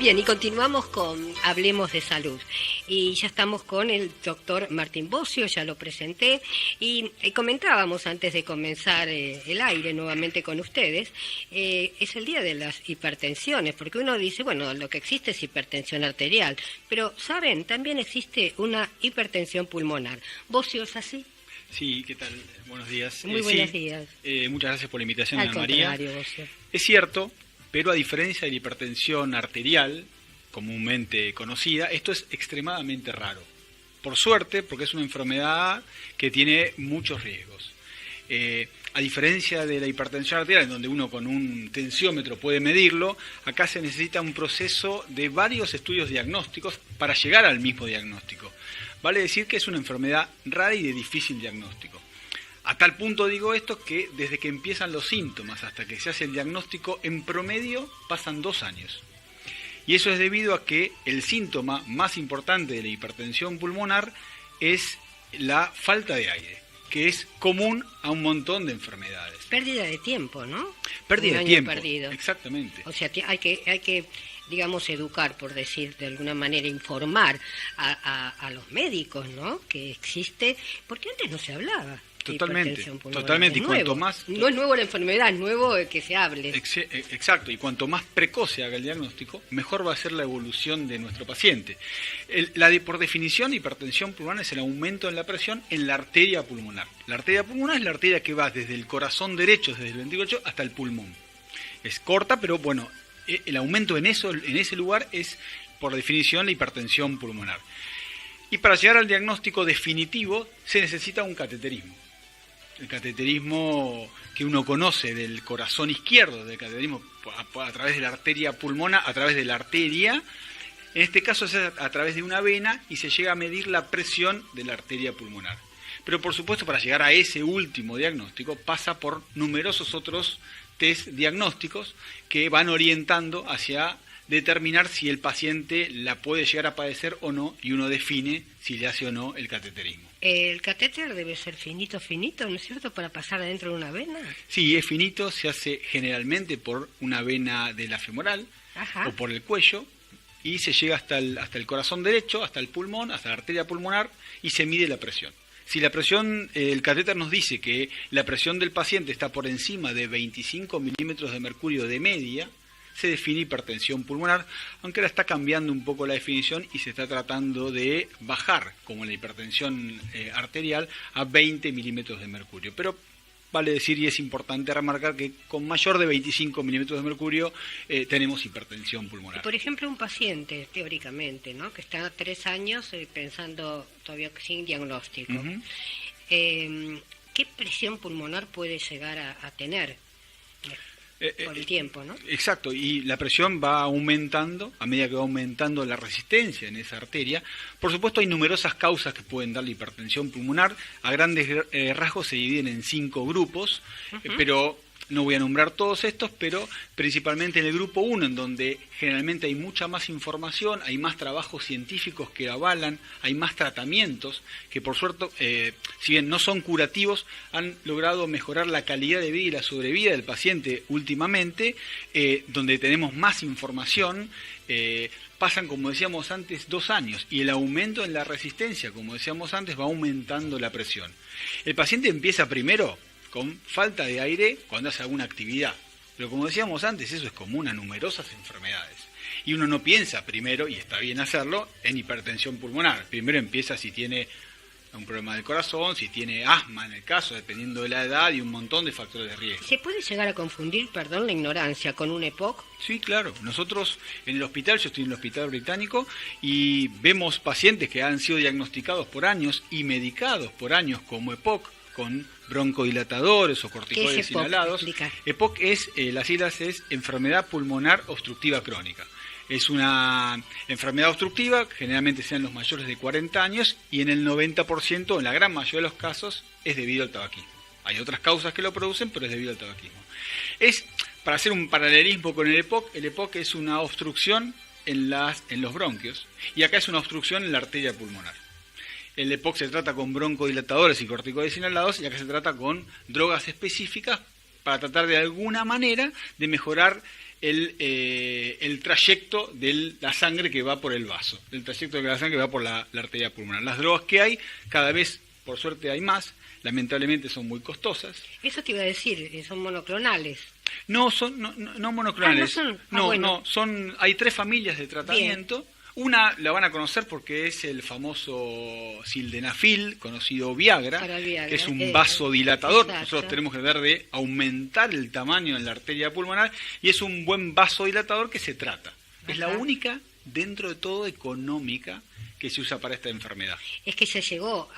Bien, y continuamos con Hablemos de Salud. Y ya estamos con el doctor Martín Bossio, ya lo presenté. Y comentábamos antes de comenzar el aire nuevamente con ustedes, es el día de las hipertensiones, porque uno dice, bueno, lo que existe es hipertensión arterial, pero, ¿saben? También existe una hipertensión pulmonar. ¿Bossio es así? Sí, ¿qué tal? Buenos días. Muy buenos días. Muchas gracias por la invitación, Al Ana María. contrario, Bossio. Es cierto, pero a diferencia de la hipertensión arterial, comúnmente conocida, esto es extremadamente raro. Por suerte, porque es una enfermedad que tiene muchos riesgos. A diferencia de la hipertensión arterial, en donde uno con un tensiómetro puede medirlo, acá se necesita un proceso de varios estudios diagnósticos para llegar al mismo diagnóstico. Vale decir que es una enfermedad rara y de difícil diagnóstico. A tal punto digo esto que desde que empiezan los síntomas hasta que se hace el diagnóstico, en promedio pasan 2 años. Y eso es debido a que el síntoma más importante de la hipertensión pulmonar es la falta de aire, que es común a un montón de enfermedades. Pérdida de tiempo, ¿no? Pérdida de tiempo, perdido. Exactamente. O sea, hay que digamos, educar, por decir de alguna manera, informar a los médicos, ¿no? Que existe, porque antes no se hablaba. Totalmente. Y cuanto más... No es nuevo la enfermedad, es nuevo que se hable. Exacto, y cuanto más precoz se haga el diagnóstico, mejor va a ser la evolución de nuestro paciente. Por definición, hipertensión pulmonar es el aumento en la presión en la arteria pulmonar. La arteria pulmonar es la arteria que va desde el corazón derecho, desde el ventrículo hasta el pulmón. Es corta, pero bueno, el aumento en ese lugar es, por definición, la hipertensión pulmonar. Y para llegar al diagnóstico definitivo se necesita un cateterismo. El cateterismo que uno conoce del corazón izquierdo, del cateterismo a través de la arteria pulmonar, a través de la arteria, en este caso es a través de una vena y se llega a medir la presión de la arteria pulmonar. Pero por supuesto, para llegar a ese último diagnóstico pasa por numerosos otros test diagnósticos que van orientando hacia determinar si el paciente la puede llegar a padecer o no, y uno define si le hace o no el cateterismo. ¿El catéter debe ser finito, ¿no es cierto?, para pasar adentro de una vena? Sí, es finito, se hace generalmente por una vena de la femoral. Ajá. O por el cuello, y se llega hasta el corazón derecho, hasta el pulmón, hasta la arteria pulmonar, y se mide la presión. Si la presión, el catéter nos dice que la presión del paciente está por encima de 25 milímetros de mercurio de media, se define hipertensión pulmonar, aunque ahora está cambiando un poco la definición y se está tratando de bajar, como la hipertensión arterial, a 20 milímetros de mercurio. Pero vale decir, y es importante remarcar, que con mayor de 25 milímetros de mercurio tenemos hipertensión pulmonar. Por ejemplo, un paciente, teóricamente, ¿no?, que está 3 años pensando todavía sin diagnóstico, uh-huh. ¿Qué presión pulmonar puede llegar a tener? Por el tiempo, ¿no? Exacto, y la presión va aumentando a medida que va aumentando la resistencia en esa arteria. Por supuesto, hay numerosas causas que pueden dar la hipertensión pulmonar. A grandes rasgos se dividen en 5 grupos, uh-huh. Pero no voy a nombrar todos estos, pero principalmente en el grupo 1, en donde generalmente hay mucha más información, hay más trabajos científicos que avalan, hay más tratamientos que, por suerte, si bien no son curativos, han logrado mejorar la calidad de vida y la sobrevida del paciente últimamente, donde tenemos más información. Pasan, como decíamos antes, 2 años, y el aumento en la resistencia, como decíamos antes, va aumentando la presión. El paciente empieza primero con falta de aire cuando hace alguna actividad. Pero como decíamos antes, eso es común a numerosas enfermedades. Y uno no piensa primero, y está bien hacerlo, en hipertensión pulmonar. Primero empieza si tiene un problema del corazón, si tiene asma en el caso, dependiendo de la edad y un montón de factores de riesgo. ¿Se puede llegar a confundir, la ignorancia, con un EPOC? Sí, claro. Nosotros en el hospital, yo estoy en el Hospital Británico, y vemos pacientes que han sido diagnosticados por años y medicados por años como EPOC, con broncodilatadores o corticoides inhalados. EPOC es, las siglas es enfermedad pulmonar obstructiva crónica. Es una enfermedad obstructiva, generalmente sean los mayores de 40 años, y en el 90%, en la gran mayoría de los casos, es debido al tabaquismo. Hay otras causas que lo producen, pero es debido al tabaquismo. Para hacer un paralelismo con el EPOC es una obstrucción en los bronquios, y acá es una obstrucción en la arteria pulmonar. El EPOC se trata con broncodilatadores y corticoides inhalados, y acá se trata con drogas específicas para tratar de alguna manera de mejorar el trayecto de la sangre que va por el vaso, el trayecto de la sangre que va por la arteria pulmonar. Las drogas que hay, cada vez, por suerte, hay más, lamentablemente son muy costosas. Eso te iba a decir, son monoclonales. No, no monoclonales. Hay 3 familias de tratamiento. Bien. Una la van a conocer porque es el famoso sildenafil, conocido Viagra, que es un vasodilatador. Exacto. Nosotros tenemos que ver de aumentar el tamaño en la arteria pulmonar y es un buen vasodilatador que se trata. Ajá. Es la única, dentro de todo, económica que se usa para esta enfermedad. Es que se llegó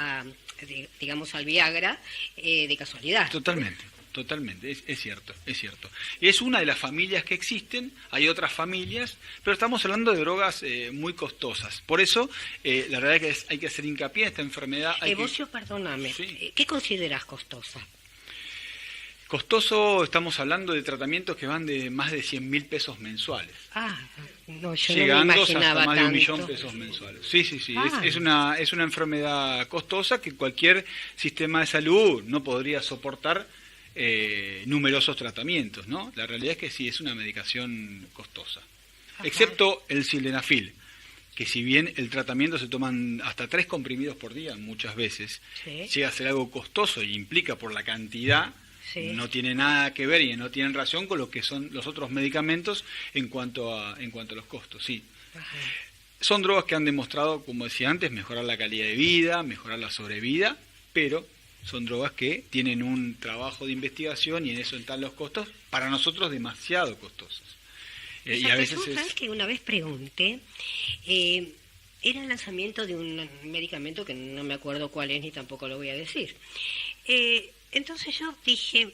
digamos, al Viagra de casualidad. Totalmente, es cierto. Es una de las familias que existen, hay otras familias, pero estamos hablando de drogas muy costosas. Por eso, la verdad es que hay que hacer hincapié en esta enfermedad. Bocio, perdóname, sí. ¿Qué consideras costosa? Costoso, estamos hablando de tratamientos que van de más de 100.000 pesos mensuales. No, yo llegando no me imaginaba hasta más de 1.000.000 tanto. pesos mensuales. Sí. Es una enfermedad costosa que cualquier sistema de salud no podría soportar numerosos tratamientos, ¿no? La realidad es que sí, es una medicación costosa. Ajá. Excepto el sildenafil, que si bien el tratamiento se toman hasta 3 comprimidos por día muchas veces, sí, llega a ser algo costoso y implica por la cantidad, sí, no tiene nada que ver y no tienen relación con lo que son los otros medicamentos en cuanto a los costos, sí. Ajá. Son drogas que han demostrado, como decía antes, mejorar la calidad de vida, mejorar la sobrevida, pero son drogas que tienen un trabajo de investigación y en eso están los costos, para nosotros demasiado costosos. Y a veces ¿sabes que una vez pregunté? Era el lanzamiento de un medicamento que no me acuerdo cuál es ni tampoco lo voy a decir. Entonces yo dije,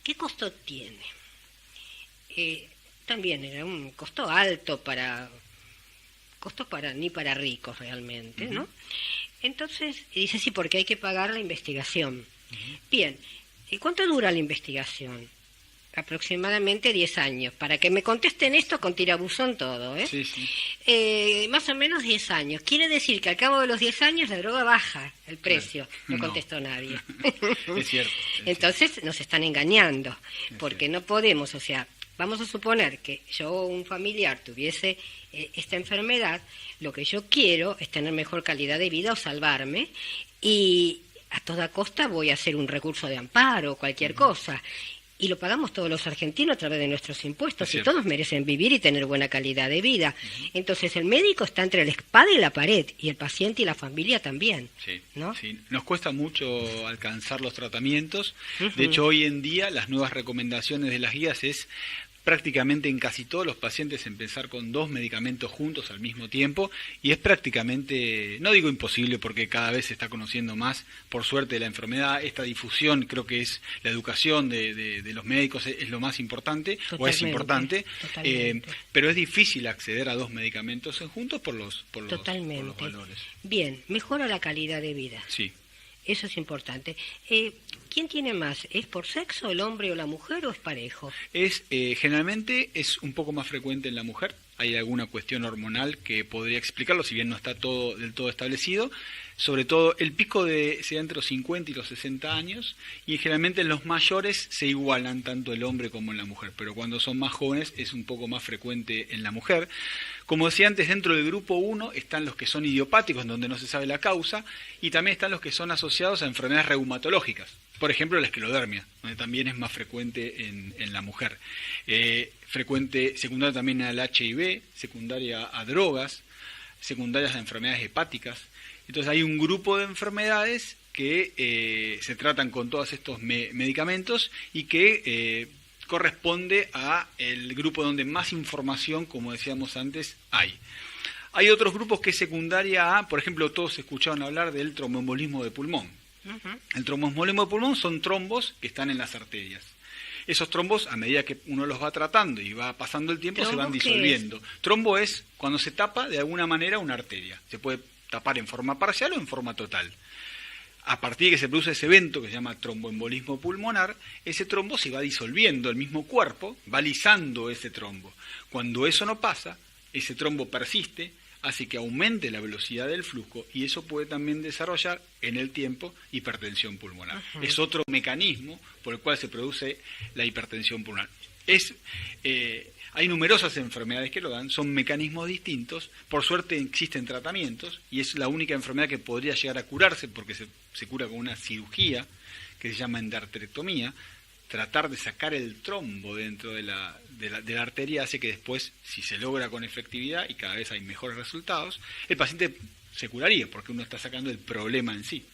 ¿qué costo tiene? También era un costo alto ni para ricos realmente, ¿no? Entonces, dice, sí, porque hay que pagar la investigación. Uh-huh. Bien, ¿y cuánto dura la investigación? Aproximadamente 10 años. Para que me contesten esto con tirabuzón todo, ¿eh? Sí, sí. Más o menos 10 años. Quiere decir que al cabo de los 10 años la droga baja el precio. No contestó nadie. Es cierto. Entonces nos están engañando, porque no podemos, o sea, vamos a suponer que yo, un familiar, tuviese esta enfermedad, lo que yo quiero es tener mejor calidad de vida o salvarme, y a toda costa voy a hacer un recurso de amparo o cualquier cosa. Y lo pagamos todos los argentinos a través de nuestros impuestos, y todos merecen vivir y tener buena calidad de vida. Entonces el médico está entre la espada y la pared, y el paciente y la familia también. Sí, ¿no? Sí. Nos cuesta mucho alcanzar los tratamientos. De hecho, hoy en día las nuevas recomendaciones de las guías es prácticamente en casi todos los pacientes empezar con 2 medicamentos juntos al mismo tiempo, y es prácticamente, no digo imposible porque cada vez se está conociendo más, por suerte, de la enfermedad. Esta difusión, creo que es la educación de los médicos es lo más importante, o es importante, pero es difícil acceder a 2 medicamentos juntos por los valores. Bien, mejora la calidad de vida. Sí. Eso es importante. ¿Quién tiene más? ¿Es por sexo, el hombre o la mujer, o es parejo? Generalmente es un poco más frecuente en la mujer. Hay alguna cuestión hormonal que podría explicarlo, si bien no está del todo establecido. Sobre todo el pico se da entre los 50 y los 60 años, y generalmente en los mayores se igualan tanto el hombre como en la mujer, pero cuando son más jóvenes es un poco más frecuente en la mujer. Como decía antes, dentro del grupo 1 están los que son idiopáticos, en donde no se sabe la causa, y también están los que son asociados a enfermedades reumatológicas, por ejemplo la esclerodermia, donde también es más frecuente en la mujer. Frecuente, secundaria también al HIV, secundaria a drogas, secundarias a enfermedades hepáticas. Entonces hay un grupo de enfermedades que se tratan con todos estos medicamentos y que corresponde a el grupo donde más información, como decíamos antes, hay. Hay otros grupos que es secundaria a, por ejemplo, todos escucharon hablar del tromboembolismo de pulmón. Uh-huh. El tromboembolismo de pulmón son trombos que están en las arterias. Esos trombos, a medida que uno los va tratando y va pasando el tiempo, se van disolviendo. Trombo es cuando se tapa de alguna manera una arteria. Se puede tapar en forma parcial o en forma total. A partir de que se produce ese evento que se llama tromboembolismo pulmonar, ese trombo se va disolviendo, el mismo cuerpo va lisando ese trombo. Cuando eso no pasa, ese trombo persiste, hace que aumente la velocidad del flujo, y eso puede también desarrollar en el tiempo hipertensión pulmonar. Uh-huh. Es otro mecanismo por el cual se produce la hipertensión pulmonar. Hay numerosas enfermedades que lo dan, son mecanismos distintos, por suerte existen tratamientos y es la única enfermedad que podría llegar a curarse porque se cura con una cirugía que se llama endarterectomía. Tratar de sacar el trombo dentro de la arteria hace que después, si se logra con efectividad y cada vez hay mejores resultados, el paciente se curaría porque uno está sacando el problema en sí.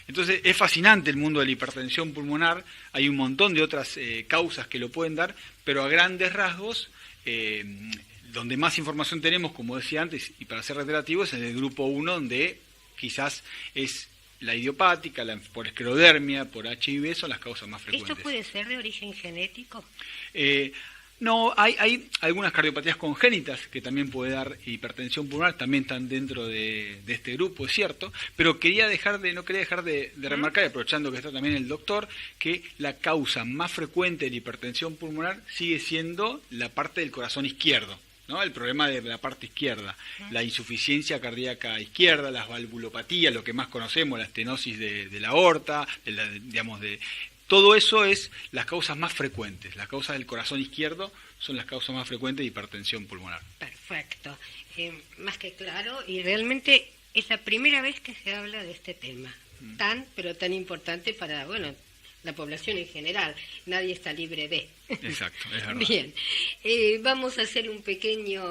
Entonces es fascinante el mundo de la hipertensión pulmonar, hay un montón de otras causas que lo pueden dar, pero a grandes rasgos, donde más información tenemos, como decía antes, y para ser reiterativo, es en el grupo 1, donde quizás es la idiopática, por esclerodermia, por HIV, son las causas más frecuentes. ¿Esto puede ser de origen genético? No, hay algunas cardiopatías congénitas que también puede dar hipertensión pulmonar, también están dentro de este grupo, es cierto, pero no quería dejar de remarcar, aprovechando que está también el doctor, que la causa más frecuente de la hipertensión pulmonar sigue siendo la parte del corazón izquierdo, ¿no? El problema de la parte izquierda, la insuficiencia cardíaca izquierda, las valvulopatías, lo que más conocemos, la estenosis de la aorta, todo eso es las causas más frecuentes. Las causas del corazón izquierdo son las causas más frecuentes de hipertensión pulmonar. Perfecto. Más que claro, y realmente es la primera vez que se habla de este tema, pero tan importante para, la población en general. Nadie está libre de. Exacto, es verdad. Bien, vamos a hacer un pequeño